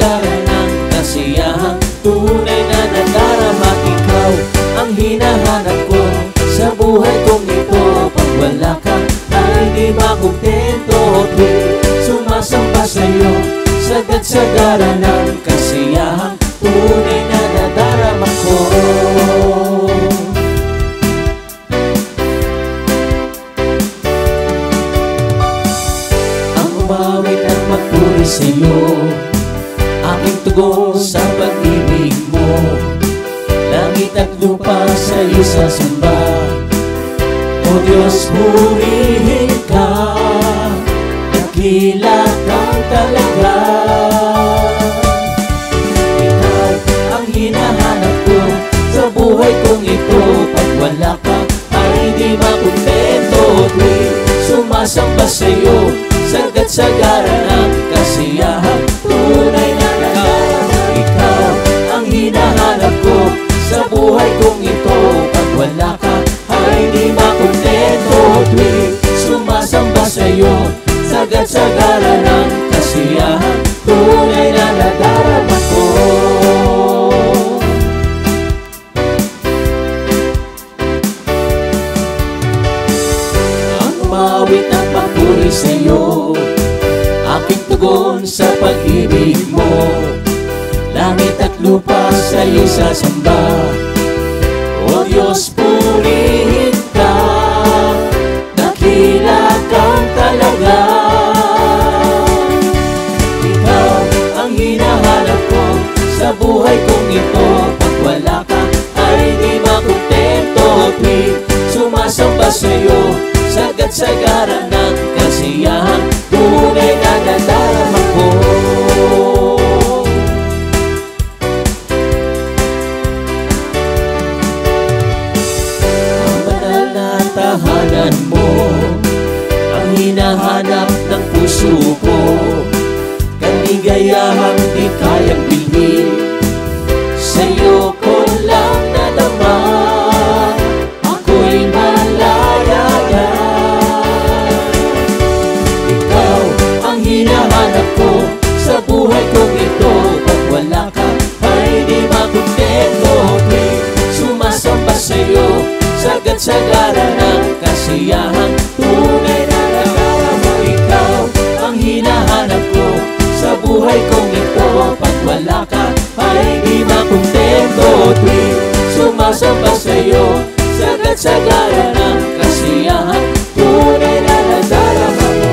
sagara ng kasiyahan, tunay na nadarama. Ikaw ang hinahanap ko sa buhay kong ito. Pag wala ka ay di makontento. Tuwing sumasamba sa'yo, sagad-sagara ng kasiyahan, tunay na nadarama ko. Ang umawit at magpuri sa'yo, aking tugon sa pag-ibig mo. Langit at lupa sa'yo sasamba. O Diyos, purihin ka, dakila kang talaga. Ikaw ang hinahanap ko sa buhay kong ito. Pag wala ka ay di makontento. Tuwing sumasamba sa'yo, sagad-sagara ng kasiyahan, tunay na nadarama. Ikaw ang hinahanap ko sa buhay kong ito. Pag wala ka ay di makontento. Tuwing sumasamba sa'yo, sagad-sagara ng kasiyahan, tunay na nadarama ko. Ang umawit at magpuri sa'yo, aking tugon sa pag-ibig mo. Langit at lupa sa'yo sasamba. O Diyos, purihin ka, dakila kang talaga. Ikaw ang hinahanap ko sa buhay kong ito. Pag wala ka ay di makontento. Tuwing sumasamba sa'yo, sagad-sagara ng kasiyahan, tunay na nadarama ko. Ang banal na tahanan mo, ang hinahanap ng puso ko. Kaligayahang di kayang bilhin, sa'yo ko lang nadama. Ako'y malaya na. Ikaw ang hinahanap ko sa buhay kong ito. Pag wala ka ay di makontento. Tuwing sumasamba sa'yo, sagad-sagara ng kasiyahan, tunay na nadarama. Ikaw ang hinahanap ko sa buhay kong ito. Pag wala ka ay di makontento. Tuwing sumasamba sa'yo, sagad-sagara ng kasiyahan, tunay na nadarama mo.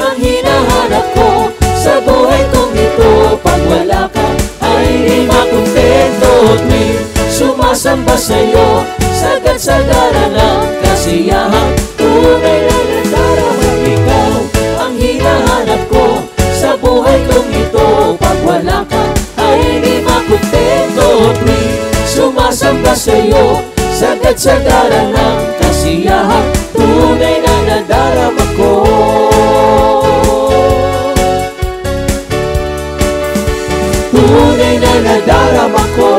Ang hinahanap ko sa buhay kong ito. Pag wala ka ay di makontento. Tuwing sumasamba sa'yo, sagad-sagara ng kasiyahan, tunay na nadarama. Ikaw ang hinahanap ko sa buhay kong ito. Pag wala ka ay di makontento. Tuwing sumasamba sa'yo, sagad-sagara ng kasiyahan, tunay na nadarama ko. Tunay na nadarama ko.